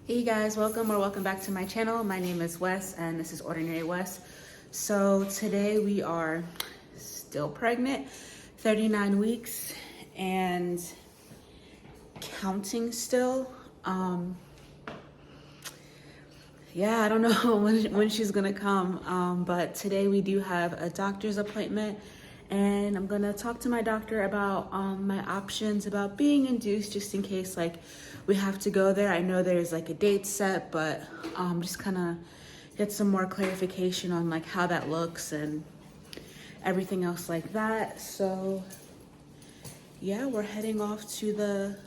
Hey guys, welcome back to my channel. My name is Wes and this is Ordinary Wes. So today we are still pregnant, 39 weeks and counting still. Yeah, I don't know when she's gonna come, but today we do have a doctor's appointment and I'm gonna talk to my doctor about my options about being induced, just in case like we have to go there. I know there's like a date set, but just kind of get some more clarification on like how that looks and everything else like that. So yeah, we're heading off to the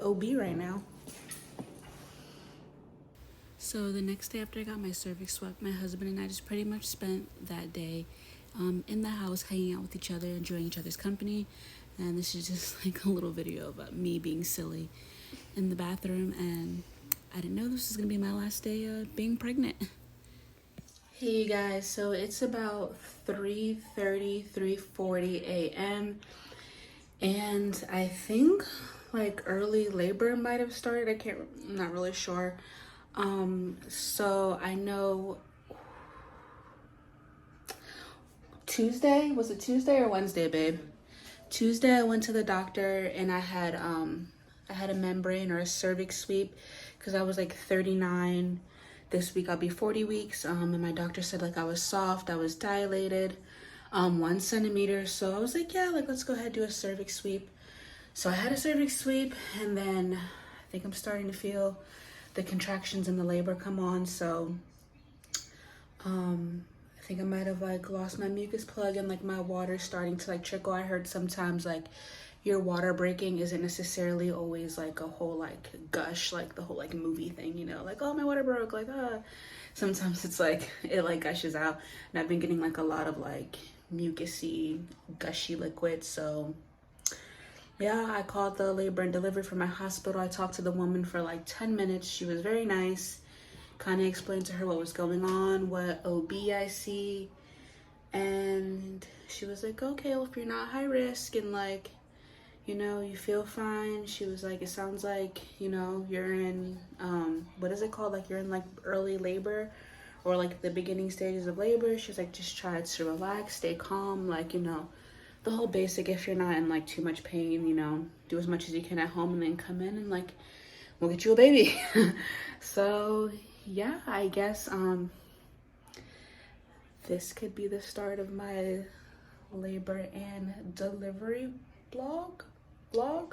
OB right now. So the next day after I got my cervix swept, my husband and I just pretty much spent that day in the house hanging out with each other, enjoying each other's company. And this is just like a little video about me being silly in the bathroom. And I didn't know this was gonna be my last day being pregnant. Hey you guys, so it's about 3:40 a.m. and I think like early labor might have started. I'm not really sure. So I know Tuesday, was it Tuesday or Wednesday, babe? Tuesday I went to the doctor and I had a membrane or a cervix sweep because I was like 39. This week I'll be 40 weeks. And my doctor said like I was soft, I was dilated, 1 centimeter. So I was like, yeah, like let's go ahead and do a cervix sweep. So I had a cervix sweep and then I think I'm starting to feel the contractions in the labor come on. So I think I might have like lost my mucus plug and like my water's starting to like trickle. I heard sometimes like your water breaking isn't necessarily always like a whole like gush, like the whole like movie thing, you know, like, oh, my water broke, like, sometimes it's like it like gushes out. And I've been getting like a lot of like mucusy gushy liquid. So yeah, I called the labor and delivery from my hospital. I talked to the woman for like 10 minutes. She was very nice. Kind of explained to her what was going on, what OB I see. And she was like, okay, well, if you're not high risk and like, you know, you feel fine. She was like, it sounds like, you know, you're in, what is it called? Like you're in like early labor or like the beginning stages of labor. She's like, just try to relax, stay calm. Like, you know, the whole basic, if you're not in like too much pain, you know, do as much as you can at home and then come in and like we'll get you a baby. So yeah, I guess this could be the start of my labor and delivery vlog. I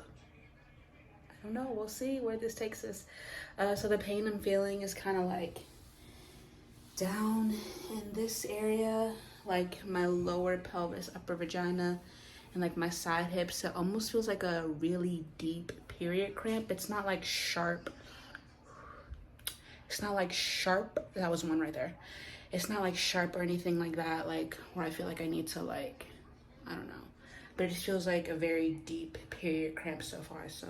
don't know, we'll see where this takes us. So the pain I'm feeling is kind of like down in this area, like my lower pelvis, upper vagina, and like my side hips. It almost feels like a really deep period cramp. It's not like sharp. That was one right there. It's not like sharp or anything like that, like where I feel like I need to like, I don't know. But it just feels like a very deep period cramp so far. So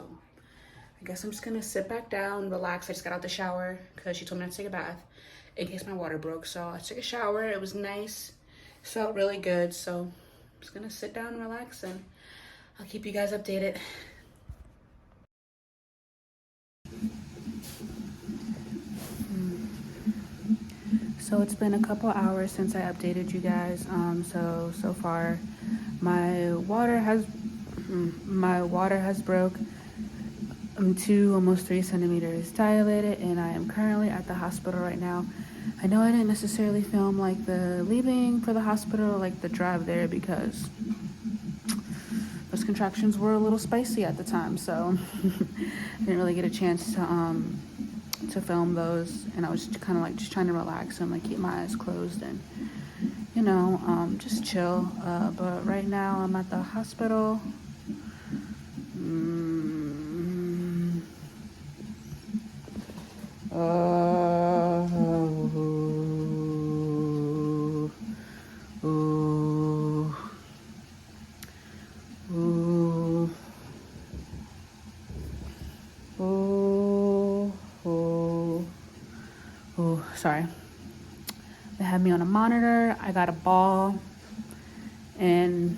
I guess I'm just gonna sit back down, relax. I just got out the shower because she told me not to take a bath in case my water broke. So I took a shower. It was nice. Felt really good. So I'm just gonna sit down and relax and I'll keep you guys updated. So it's been a couple hours since I updated you guys. So far my water has broke. I'm 2, almost 3 centimeters dilated, and I am currently at the hospital right now. I know I didn't necessarily film like the leaving for the hospital, like the drive there, because those contractions were a little spicy at the time, so I didn't really get a chance to film those, and I was kind of like just trying to relax and like keep my eyes closed and, you know, just chill. But right now I'm at the hospital. Sorry. They had me on a monitor. I got a ball, and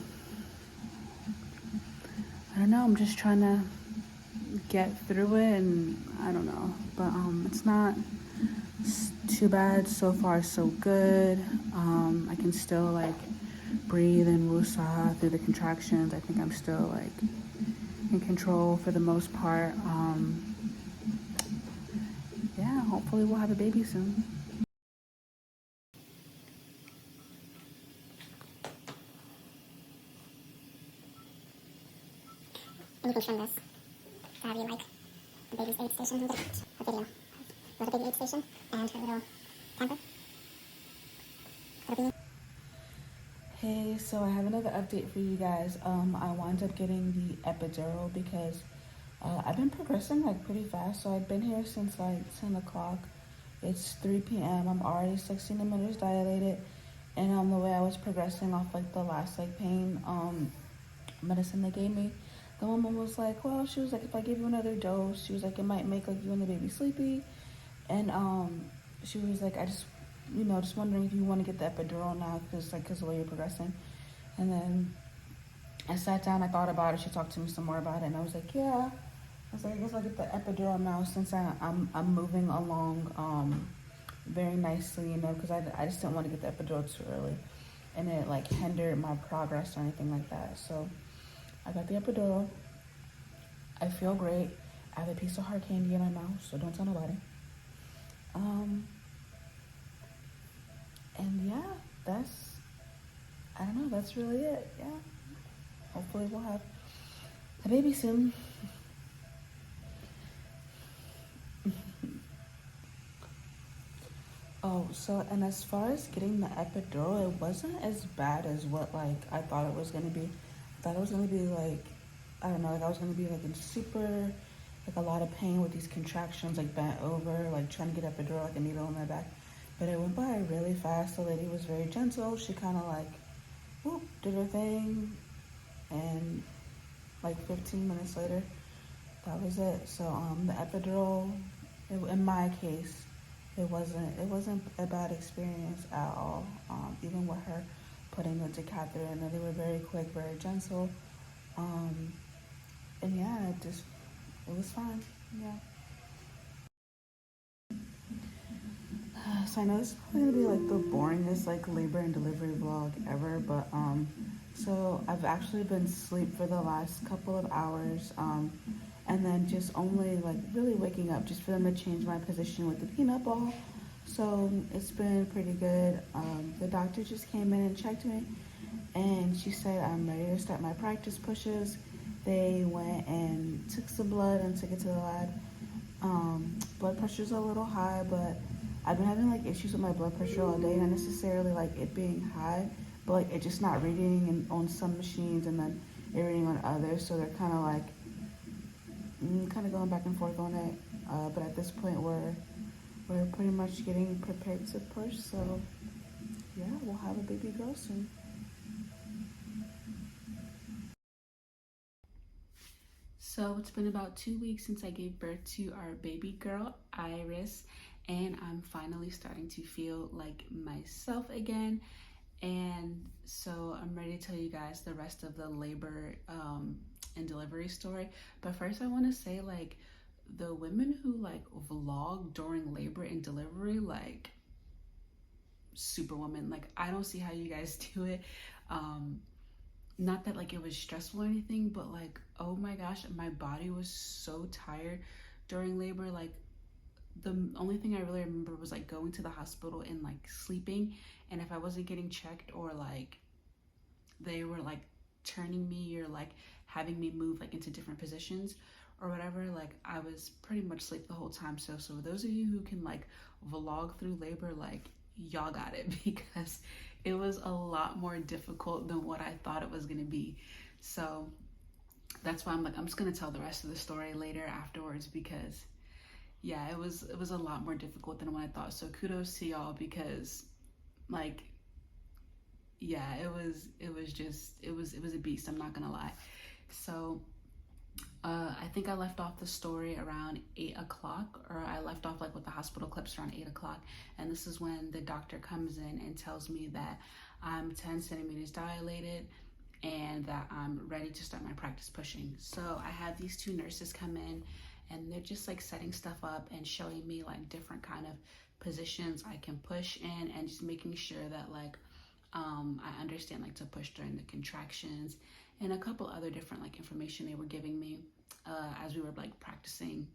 I don't know, I'm just trying to get through it, and I don't know, but it's not too bad so far, so good. I can still like breathe and woosah through the contractions. I think I'm still like in control for the most part. Yeah, hopefully we'll have a baby soon. And you can trim this to have you like the baby's aid station. You get a video of the baby aid station and her little pamper. Hey, so I have another update for you guys. I wound up getting the epidural because I've been progressing like pretty fast. So I've been here since like 10 o'clock. It's 3 p.m. I'm already 16 centimeters dilated. And the way I was progressing off like the last like pain medicine they gave me, the woman was like, well, she was like, if I give you another dose, she was like, it might make like you and the baby sleepy. And she was like, I just, just wondering if you want to get the epidural now because of the way you're progressing. And then I sat down, I thought about it. She talked to me some more about it, and I was like, yeah. I was like, I guess I'll get the epidural now since I'm moving along very nicely, because I just didn't want to get the epidural too early, and it like hindered my progress or anything like that. So I got the epidural. I feel great. I have a piece of hard candy in my mouth, so don't tell nobody. And yeah, I don't know, that's really it. Yeah. Hopefully we'll have a baby soon. Oh, so, and as far as getting the epidural, it wasn't as bad as what like I thought it was gonna be. I thought it was gonna be like, I don't know, like I was gonna be like in super, like a lot of pain with these contractions, like bent over, like trying to get epidural, like a needle in my back. But it went by really fast. The lady was very gentle. She kind of like, whoop, did her thing, and like 15 minutes later, that was it. So the epidural, in my case, it wasn't a bad experience at all. Even with her putting the catheter in, they were very quick, very gentle, and yeah, it was fine. Yeah. So I know this is probably gonna be like the boringest like labor and delivery vlog ever, but so I've actually been asleep for the last couple of hours, and then just only like really waking up just for them to change my position with the peanut ball. So it's been pretty good. The doctor just came in and checked me, and she said I'm ready to start my practice pushes. They went and took some blood and took it to the lab. Blood pressure's a little high, but I've been having like issues with my blood pressure all day, not necessarily like it being high, but like it just not reading on some machines and then it reading on others. So they're kind of like kind of going back and forth on it. But at this point, we're pretty much getting prepared to push. So yeah, we'll have a baby girl soon. So it's been about 2 weeks since I gave birth to our baby girl, Iris, and I'm finally starting to feel like myself again. And so I'm ready to tell you guys the rest of the labor and delivery story. But first I want to say, like, the women who like vlog during labor and delivery, like, superwoman. Like, I don't see how you guys do it. Not that like it was stressful or anything, but like, oh my gosh, my body was so tired during labor. Like, the only thing I really remember was like going to the hospital and like sleeping, and if I wasn't getting checked or like they were like turning me or like having me move like into different positions or whatever, like I was pretty much asleep the whole time. So those of you who can like vlog through labor, like, y'all got it, because it was a lot more difficult than what I thought it was gonna be. So that's why I'm like, I'm just gonna tell the rest of the story later afterwards, because yeah, it was a lot more difficult than what I thought. So kudos to y'all, because like, yeah, it was a beast, I'm not gonna lie. So I think I left off the story around 8 o'clock, or I left off like with the hospital clips around 8 o'clock. And this is when the doctor comes in and tells me that I'm 10 centimeters dilated and that I'm ready to start my practice pushing. So I had these two nurses come in and they're just like setting stuff up and showing me like different kind of positions I can push in, and just making sure that like I understand like to push during the contractions, and a couple other different like information they were giving me as we were like practicing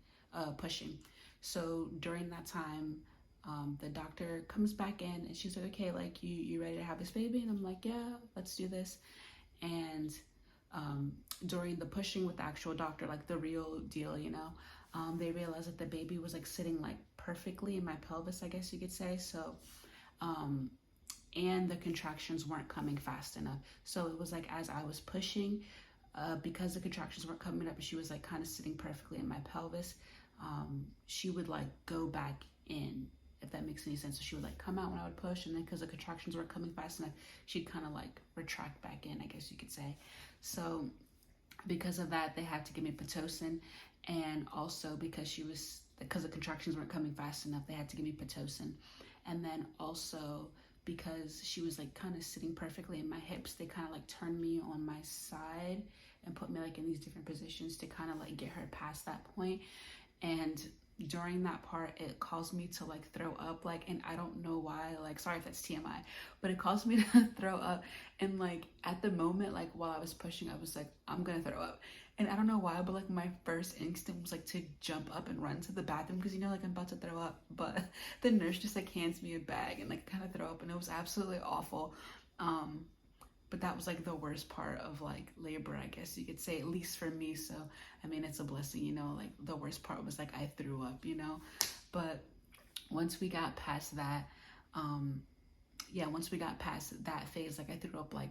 pushing. So during that time, the doctor comes back in and she's like, okay, like you ready to have this baby? And I'm like, yeah, let's do this. And during the pushing with the actual doctor, like the real deal, you know, they realized that the baby was like sitting like perfectly in my pelvis, I guess you could say. So and the contractions weren't coming fast enough. So it was like as I was pushing, because the contractions weren't coming up and she was like kind of sitting perfectly in my pelvis, she would like go back in, if that makes any sense. So she would like come out when I would push, and then because the contractions weren't coming fast enough, she'd kind of like retract back in, I guess you could say. So because of that, they had to give me Pitocin, and also because the contractions weren't coming fast enough, they had to give me Pitocin. And then also because she was like kind of sitting perfectly in my hips, they kind of like turned me on my side and put me like in these different positions to kind of like get her past that point. And during that part, it caused me to like throw up, like, and I don't know why, like, sorry if that's TMI, but it caused me to throw up. And like at the moment, like while I was pushing, I was like, I'm gonna throw up. And I don't know why, but like my first instinct was like to jump up and run to the bathroom, because you know, like I'm about to throw up, but the nurse just like hands me a bag and like kind of throw up, and it was absolutely awful. But that was like the worst part of like labor, I guess you could say, at least for me. So I mean, it's a blessing, you know, like the worst part was like I threw up, you know. But once we got past that, once we got past that phase, like I threw up like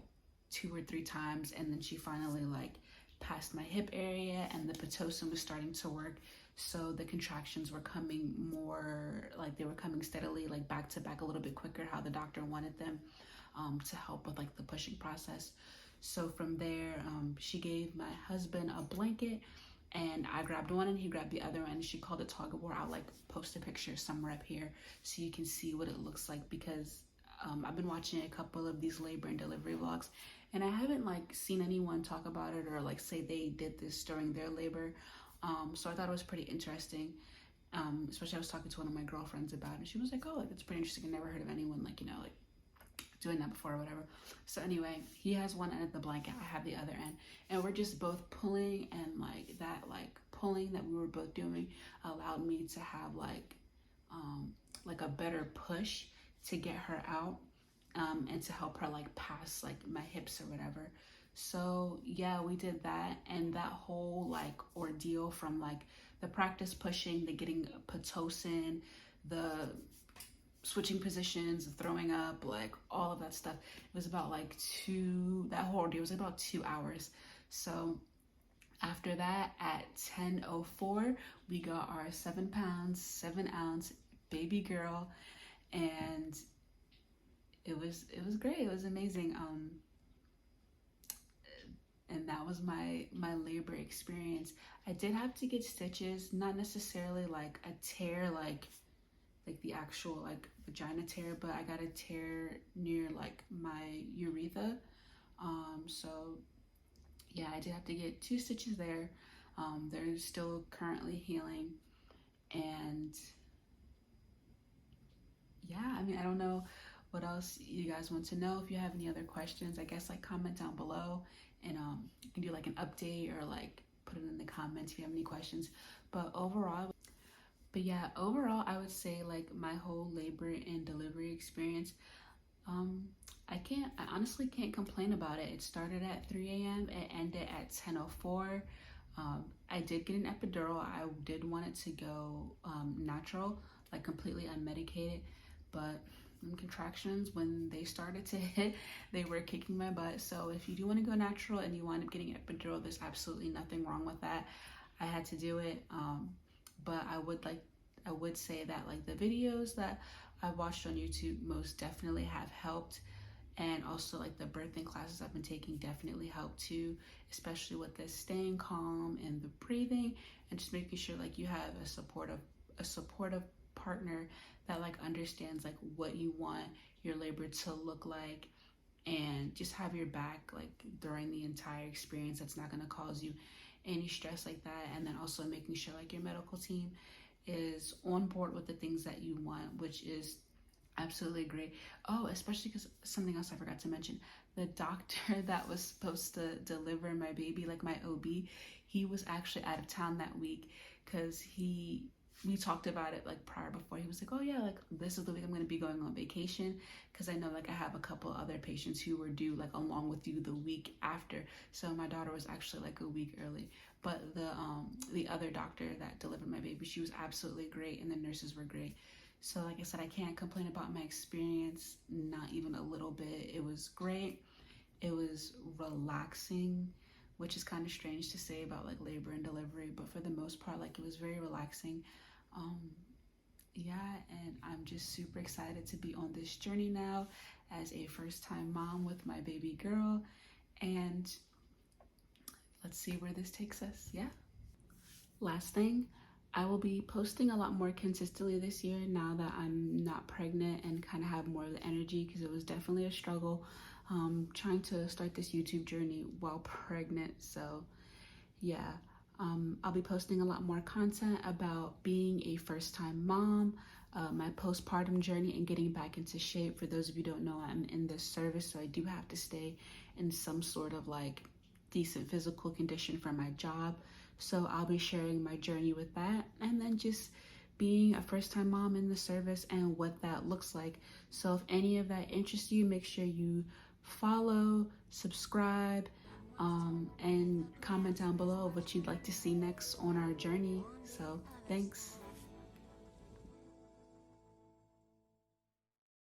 2 or 3 times, and then she finally like passed my hip area, and the Pitocin was starting to work. So the contractions were coming more, like they were coming steadily, like back to back, a little bit quicker, how the doctor wanted them, to help with like the pushing process. So from there, she gave my husband a blanket, and I grabbed one and he grabbed the other one. She called it tug of war. I'll like post a picture somewhere up here so you can see what it looks like, because I've been watching a couple of these labor and delivery vlogs, and I haven't like seen anyone talk about it or like say they did this during their labor. So I thought it was pretty interesting. Especially I was talking to one of my girlfriends about it, and she was like, oh, like it's pretty interesting. I never heard of anyone like, you know, like doing that before or whatever. So anyway, he has one end of the blanket, I have the other end, and we're just both pulling, and like that like pulling that we were both doing allowed me to have like a better push to get her out, and to help her like pass like my hips or whatever. So yeah, we did that, and that whole like ordeal from like the practice pushing, the getting Pitocin, the switching positions, throwing up, like all of that stuff, it was about like that whole ordeal was about 2 hours. So after that, at 10:04, we got our 7 pounds 7 ounce baby girl, and it was great. It was amazing. And that was my labor experience. I did have to get stitches, not necessarily like a tear, like the actual like vagina tear, but I got a tear near like my urethra. So yeah, I did have to get 2 stitches there. They're still currently healing, and yeah, I mean, I don't know what else you guys want to know. If you have any other questions, I guess like comment down below, and you can do like an update or like put it in the comments if you have any questions. But overall, I would say like my whole labor and delivery experience, I honestly can't complain about it. It started at 3 a.m. It ended at 10:04. I did get an epidural. I did want it to go natural, like completely unmedicated, but contractions, when they started to hit, they were kicking my butt. So if you do want to go natural and you wind up getting an epidural, there's absolutely nothing wrong with that. I had to do it, but I would say that like the videos that I watched on YouTube most definitely have helped, and also like the birthing classes I've been taking definitely help too, especially with the staying calm and the breathing, and just making sure like you have a supportive partner that like understands like what you want your labor to look like, and just have your back like during the entire experience. That's not going to cause you any stress like that, and then also making sure like your medical team is on board with the things that you want, which is absolutely great. Oh, especially because something else I forgot to mention. The doctor that was supposed to deliver my baby, like my OB, he was actually out of town that week because we talked about it like prior before. He was like, oh yeah, like this is the week I'm going to be going on vacation, because I know like I have a couple other patients who were due like along with you the week after. So my daughter was actually like a week early. But the other doctor that delivered my baby, she was absolutely great, and the nurses were great. So like I said, I can't complain about my experience, not even a little bit. It was great. It was relaxing, which is kind of strange to say about like labor and delivery, but for the most part, like it was very relaxing. Yeah, and I'm just super excited to be on this journey now as a first-time mom with my baby girl, and let's see where this takes us. Yeah. Last thing, I will be posting a lot more consistently this year now that I'm not pregnant and kind of have more of the energy, because it was definitely a struggle trying to start this YouTube journey while pregnant. So yeah, I'll be posting a lot more content about being a first-time mom, my postpartum journey, and getting back into shape. For those of you who don't know, I'm in this service, so I do have to stay in some sort of like decent physical condition for my job. So I'll be sharing my journey with that, and then just being a first-time mom in the service and what that looks like. So if any of that interests you, make sure you follow, subscribe, and comment down below what you'd like to see next on our journey. So thanks.